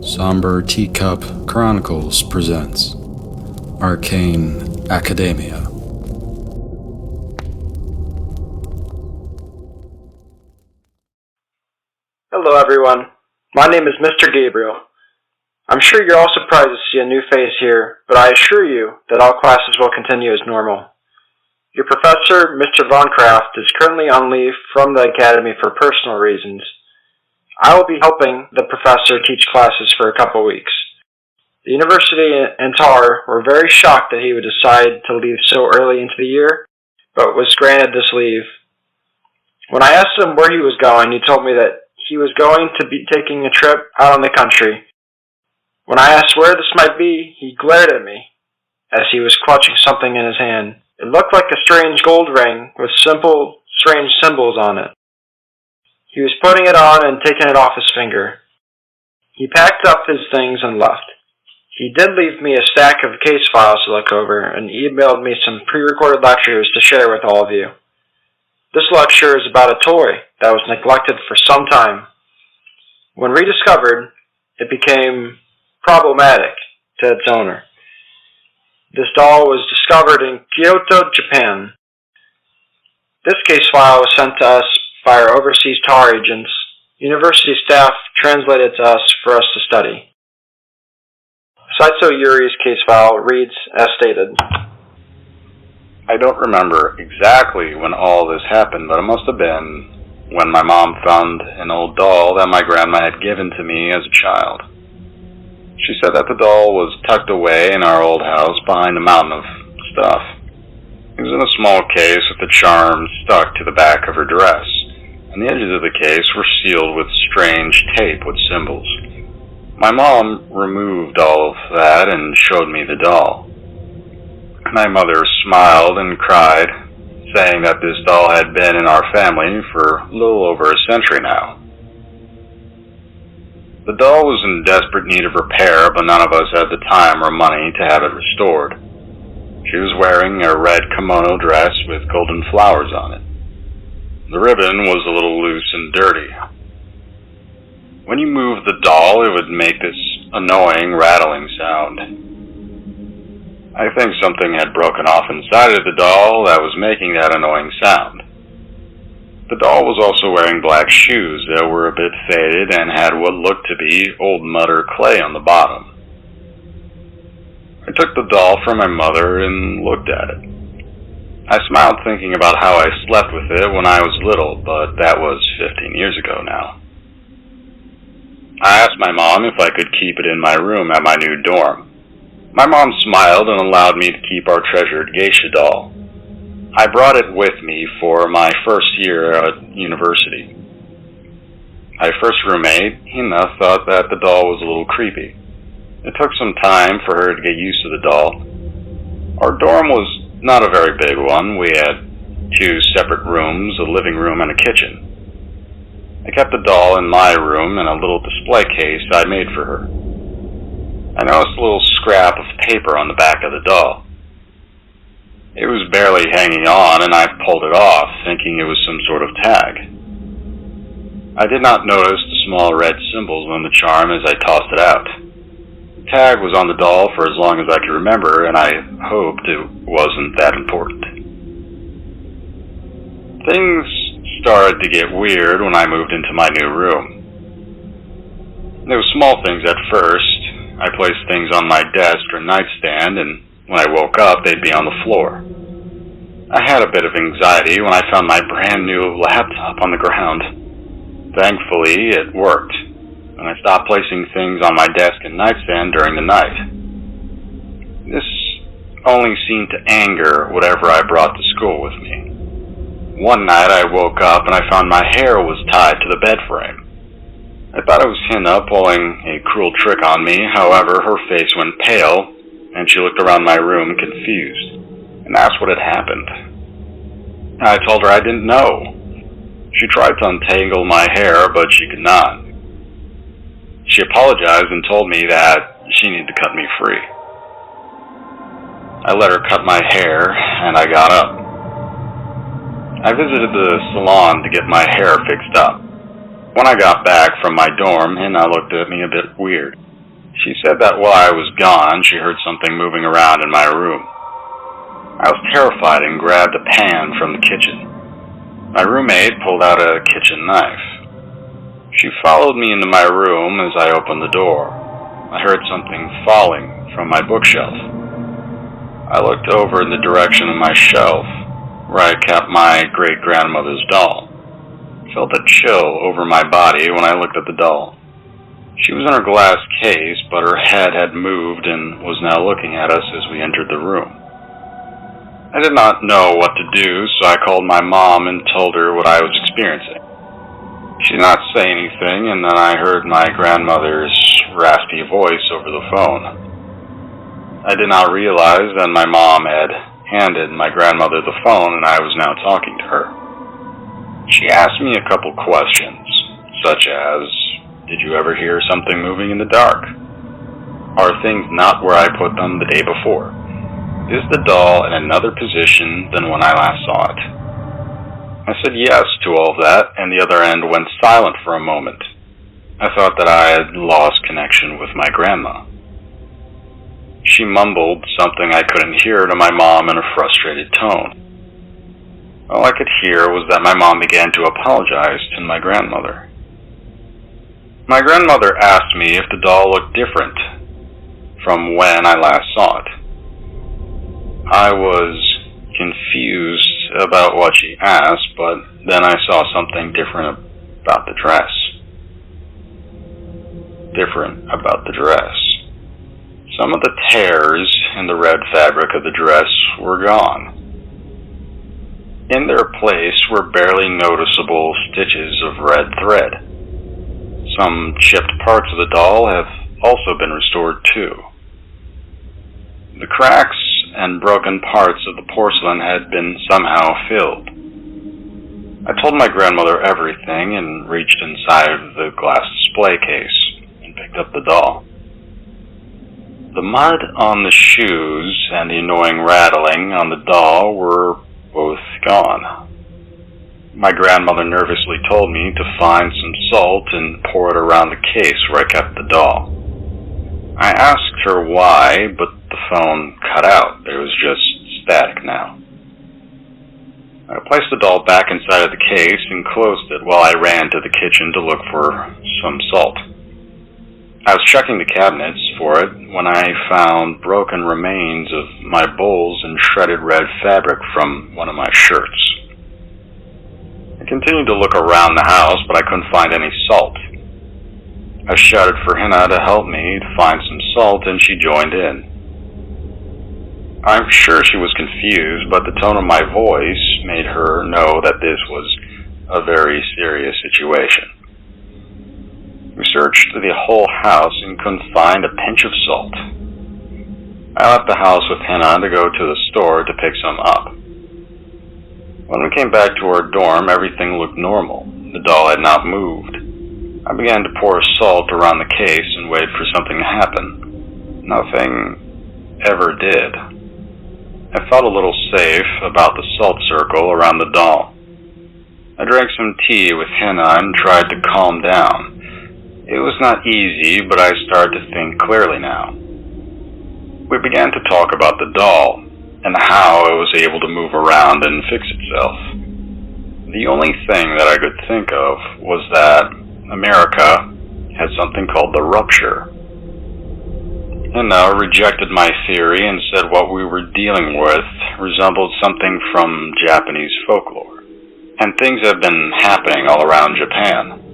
Somber Teacup Chronicles presents Arcane Academia. Hello everyone, my name is Mr. Gabriel. I'm sure you're all surprised to see a new face here, but I assure you that all classes will continue as normal. Your professor, Mr. VonCraft, is currently on leave from the academy for personal reasons. I will be helping the professor teach classes for a couple weeks. The university and Tar were very shocked that he would decide to leave so early into the year, but was granted this leave. When I asked him where he was going, he told me that he was going to be taking a trip out in the country. When I asked where this might be, he glared at me as he was clutching something in his hand. It looked like a strange gold ring with simple, strange symbols on it. He was putting it on and taking it off his finger. He packed up his things and left. He did leave me a stack of case files to look over and emailed me some pre-recorded lectures to share with all of you. This lecture is about a toy that was neglected for some time. When rediscovered, it became problematic to its owner. This doll was discovered in Kyoto, Japan. This case file was sent to us by our overseas Tar agents. University staff translated it to us for us to study. Saito Yui's case file reads as stated. I don't remember exactly when all this happened, but it must have been when my mom found an old doll that my grandma had given to me as a child. She said that the doll was tucked away in our old house behind a mountain of stuff. It was in a small case with the charm stuck to the back of her dress, and the edges of the case were sealed with strange tape with symbols. My mom removed all of that and showed me the doll. My mother smiled and cried, saying that this doll had been in our family for a little over a century now. The doll was in desperate need of repair, but none of us had the time or money to have it restored. She was wearing a red kimono dress with golden flowers on it. The ribbon was a little loose and dirty. When you moved the doll, it would make this annoying, rattling sound. I think something had broken off inside of the doll that was making that annoying sound. The doll was also wearing black shoes that were a bit faded and had what looked to be old mud or clay on the bottom. I took the doll from my mother and looked at it. I smiled thinking about how I slept with it when I was little, but that was 15 years ago now. I asked my mom if I could keep it in my room at my new dorm. My mom smiled and allowed me to keep our treasured geisha doll. I brought it with me for my first year at university. My first roommate, Hina, thought that the doll was a little creepy. It took some time for her to get used to the doll. Our dorm was not a very big one. We had 2 separate rooms, a living room and a kitchen. I kept the doll in my room in a little display case I made for her. I noticed a little scrap of paper on the back of the doll. It was barely hanging on, and I pulled it off, thinking it was some sort of tag. I did not notice the small red symbols on the charm as I tossed it out. The tag was on the doll for as long as I could remember, and I hoped it wasn't that important. Things started to get weird when I moved into my new room. There were small things at first. I placed things on my desk or nightstand, and when I woke up, they'd be on the floor. I had a bit of anxiety when I found my brand new laptop on the ground. Thankfully, it worked, and I stopped placing things on my desk and nightstand during the night. This only seemed to anger whatever I brought to school with me. One night I woke up and I found my hair was tied to the bed frame. I thought it was Hina pulling a cruel trick on me. However, her face went pale, and she looked around my room confused, and asked what had happened. I told her I didn't know. She tried to untangle my hair, but she could not. She apologized and told me that she needed to cut me free. I let her cut my hair, and I got up. I visited the salon to get my hair fixed up. When I got back from my dorm, Hina looked at me a bit weird. She said that while I was gone, she heard something moving around in my room. I was terrified and grabbed a pan from the kitchen. My roommate pulled out a kitchen knife. She followed me into my room as I opened the door. I heard something falling from my bookshelf. I looked over in the direction of my shelf, where I kept my great-grandmother's doll. I felt a chill over my body when I looked at the doll. She was in her glass case, but her head had moved and was now looking at us as we entered the room. I did not know what to do, so I called my mom and told her what I was experiencing. She did not say anything, and then I heard my grandmother's raspy voice over the phone. I did not realize that my mom had handed my grandmother the phone and I was now talking to her. She asked me a couple questions, such as, did you ever hear something moving in the dark? Are things not where I put them the day before? Is the doll in another position than when I last saw it? I said yes to all of that, and the other end went silent for a moment. I thought that I had lost connection with my grandma. She mumbled something I couldn't hear to my mom in a frustrated tone. All I could hear was that my mom began to apologize to my grandmother. My grandmother asked me if the doll looked different from when I last saw it. I was confused about what she asked, but then I saw something different about the dress. Some of the tears in the red fabric of the dress were gone. In their place were barely noticeable stitches of red thread. Some chipped parts of the doll have also been restored too. The cracks and broken parts of the porcelain had been somehow filled. I told my grandmother everything and reached inside of the glass display case and picked up the doll. The mud on the shoes and the annoying rattling on the doll were both gone. My grandmother nervously told me to find some salt and pour it around the case where I kept the doll. I asked her why, but the phone cut out. There was just static now. I placed the doll back inside of the case and closed it while I ran to the kitchen to look for some salt. I was checking the cabinets for it when I found broken remains of my bowls and shredded red fabric from one of my shirts. I continued to look around the house, but I couldn't find any salt. I shouted for Hina to help me to find some salt, and she joined in. I'm sure she was confused, but the tone of my voice made her know that this was a very serious situation. We searched the whole house and couldn't find a pinch of salt. I left the house with Hina to go to the store to pick some up. When we came back to our dorm, everything looked normal. The doll had not moved. I began to pour salt around the case and wait for something to happen. Nothing ever did. I felt a little safe about the salt circle around the doll. I drank some tea with Hina and tried to calm down. It was not easy, but I started to think clearly now. We began to talk about the doll and how it was able to move around and fix itself. The only thing that I could think of was that America had something called the rupture. Hina rejected my theory and said what we were dealing with resembled something from Japanese folklore, and things have been happening all around Japan.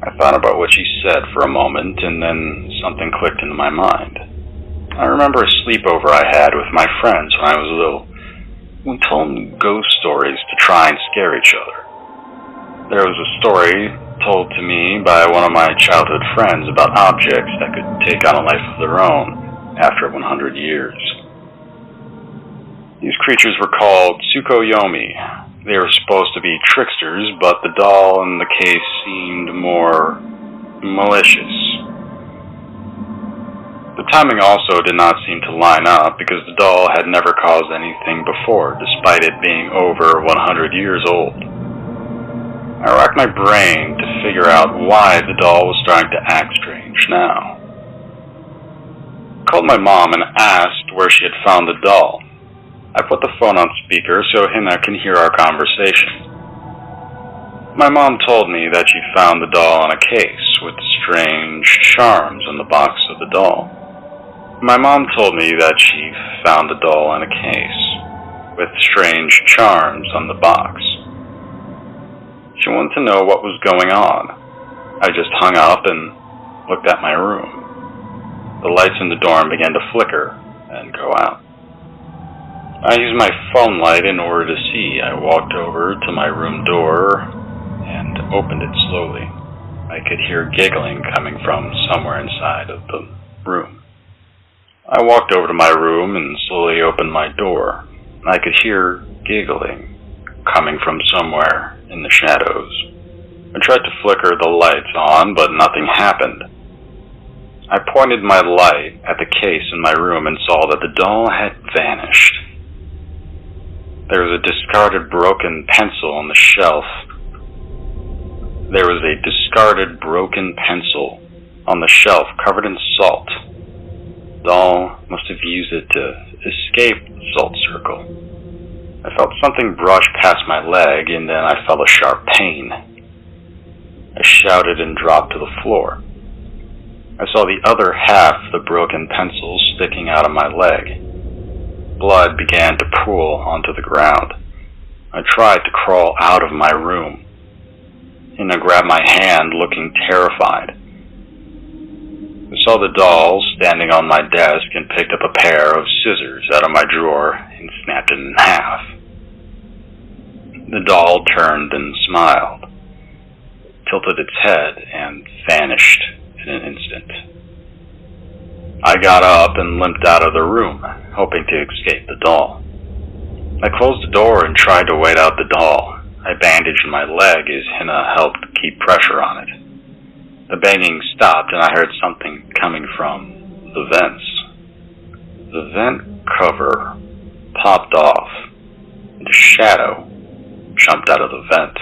I thought about what she said for a moment, and then something clicked into my mind. I remember a sleepover I had with my friends when I was little. We told ghost stories to try and scare each other. There was a story told to me by one of my childhood friends about objects that could take on a life of their own after 100 years. These creatures were called Tsukuyomi. They were supposed to be tricksters, but the doll in the case seemed more malicious. The timing also did not seem to line up because the doll had never caused anything before, despite it being over 100 years old. I racked my brain to figure out why the doll was starting to act strange now. I called my mom and asked where she had found the doll. I put the phone on speaker so Hina can hear our conversation. My mom told me that she found the doll in a case with strange charms on the box of the doll. My mom told me that she found the doll in a case with strange charms on the box. She wanted to know what was going on. I just hung up and looked at my room. The lights in the dorm began to flicker and go out. I used my phone light in order to see. I walked over to my room door and opened it slowly. I could hear giggling coming from somewhere inside of the room. I walked over to my room and slowly opened my door. I could hear giggling coming from somewhere in the shadows. I tried to flicker the lights on, but nothing happened. I pointed my light at the case in my room and saw that the doll had vanished. There was a discarded broken pencil on the shelf. There was a discarded broken pencil on the shelf covered in salt. The doll must have used it to escape the salt circle. I felt something brush past my leg, and then I felt a sharp pain. I shouted and dropped to the floor. I saw the other half of the broken pencil sticking out of my leg. Blood began to pool onto the ground. I tried to crawl out of my room. Hina grabbed my hand, looking terrified. I saw the doll standing on my desk and picked up a pair of scissors out of my drawer and snapped it in half. The doll turned and smiled, tilted its head, and vanished in an instant. I got up and limped out of the room, hoping to escape the doll. I closed the door and tried to wait out the doll. I bandaged my leg as Hina helped keep pressure on it. The banging stopped and I heard something coming from the vents. The vent cover popped off and a shadow jumped out of the vent.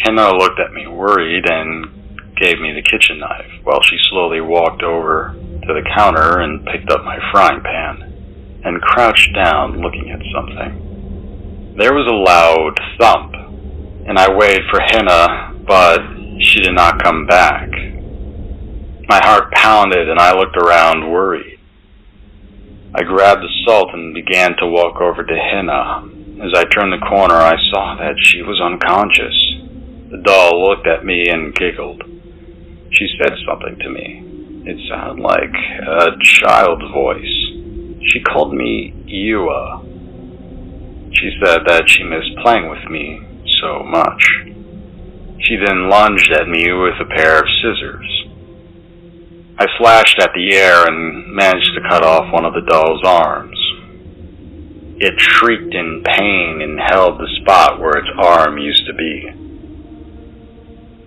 Hina looked at me worried and gave me the kitchen knife while she slowly walked over to the counter and picked up my frying pan and crouched down looking at something. There was a loud thump and I waited for Hina, but she did not come back. My heart pounded and I looked around worried. I grabbed the salt and began to walk over to Hina. As I turned the corner, I saw that she was unconscious. The doll looked at me and giggled. She said something to me. It sounded like a child's voice. She called me Yua. She said that she missed playing with me so much. She then lunged at me with a pair of scissors. I slashed at the air and managed to cut off one of the doll's arms. It shrieked in pain and held the spot where its arm used to be.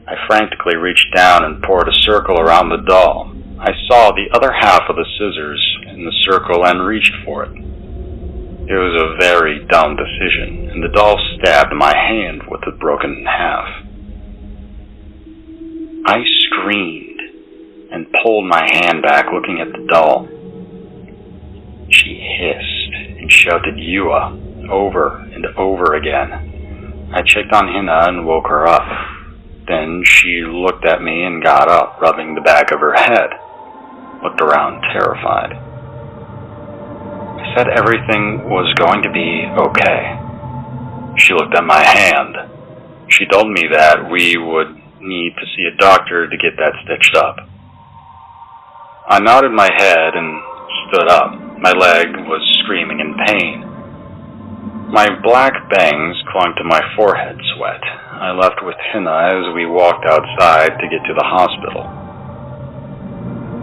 I frantically reached down and poured a circle around the doll. I saw the other half of the scissors in the circle and reached for it. It was a very dumb decision, and the doll stabbed my hand with it broken in half. I screamed and pulled my hand back looking at the doll. She hissed and shouted Yua over and over again. I checked on Hina and woke her up. Then she looked at me and got up, rubbing the back of her head. Looked around terrified. I said everything was going to be okay. She looked at my hand. She told me that we would need to see a doctor to get that stitched up. I nodded my head and stood up. My leg was screaming in pain. My black bangs clung to my forehead sweat. I left with Hina as we walked outside to get to the hospital.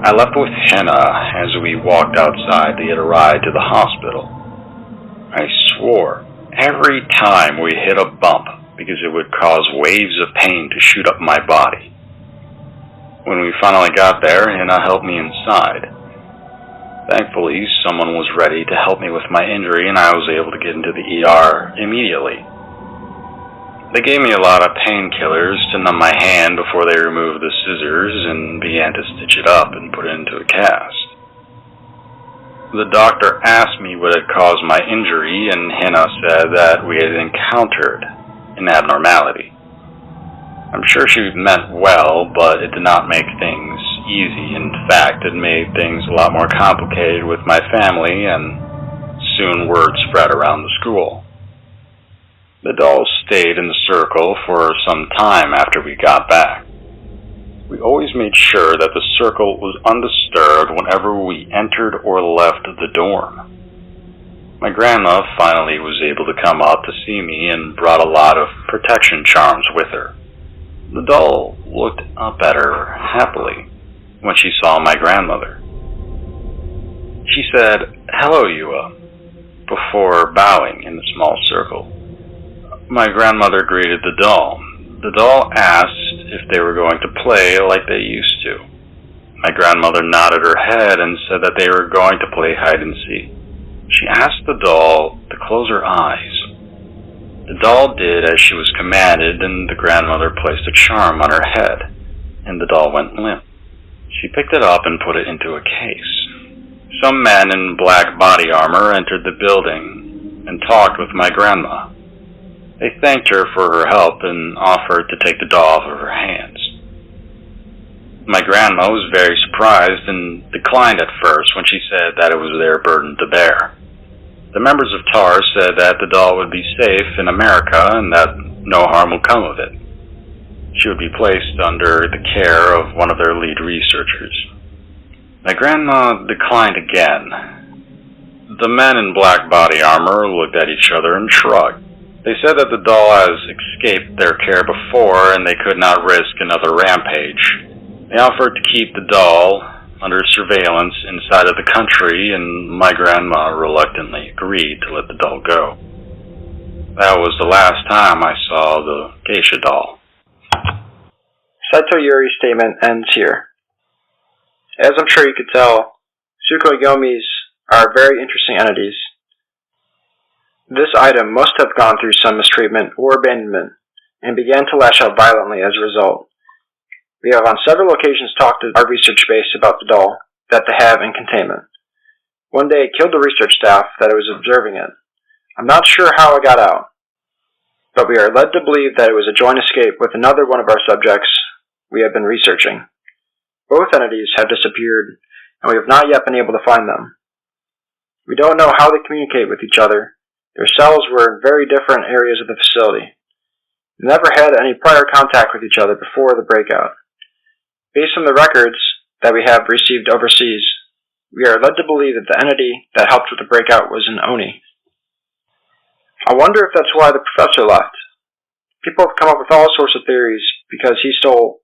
I left with Hina as we walked outside to get a ride to the hospital. I swore every time we hit a bump because it would cause waves of pain to shoot up my body. When we finally got there, Hina helped me inside. Thankfully, someone was ready to help me with my injury and I was able to get into the ER immediately. They gave me a lot of painkillers to numb my hand before they removed the scissors and began to stitch it up and put it into a cast. The doctor asked me what had caused my injury, and Hannah said that we had encountered an abnormality. I'm sure she meant well, but it did not make things easy. In fact, it made things a lot more complicated with my family, and soon word spread around the school. The dolls stayed in the circle for some time after we got back. We always made sure that the circle was undisturbed whenever we entered or left the dorm. My grandma finally was able to come up to see me and brought a lot of protection charms with her. The doll looked up at her happily when she saw my grandmother. She said, "Hello, Yua," before bowing in the small circle. My grandmother greeted the doll. The doll asked if they were going to play like they used to. My grandmother nodded her head and said that they were going to play hide and seek. She asked the doll to close her eyes. The doll did as she was commanded, and the grandmother placed a charm on her head, and the doll went limp. She picked it up and put it into a case. Some men in black body armor entered the building and talked with my grandma. They thanked her for her help and offered to take the doll off of her hands. My grandma was very surprised and declined at first when she said that it was their burden to bear. The members of TAR said that the doll would be safe in America and that no harm will come of it. She would be placed under the care of one of their lead researchers. My grandma declined again. The men in black body armor looked at each other and shrugged. They said that the doll has escaped their care before and they could not risk another rampage. They offered to keep the doll under surveillance inside of the country, and my grandma reluctantly agreed to let the doll go. That was the last time I saw the geisha doll. Saito Yui's statement ends here. As I'm sure you could tell, Tsukuyomis are very interesting entities. This item must have gone through some mistreatment or abandonment, and began to lash out violently as a result. We have on several occasions talked to our research base about the doll that they have in containment. One day it killed the research staff that was observing it. I'm not sure how it got out, but we are led to believe that it was a joint escape with another one of our subjects we have been researching. Both entities have disappeared, and we have not yet been able to find them. We don't know how they communicate with each other. Their cells were in very different areas of the facility. They never had any prior contact with each other before the breakout. Based on the records that we have received overseas, we are led to believe that the entity that helped with the breakout was an Oni. I wonder if that's why the professor left. People have come up with all sorts of theories because he stole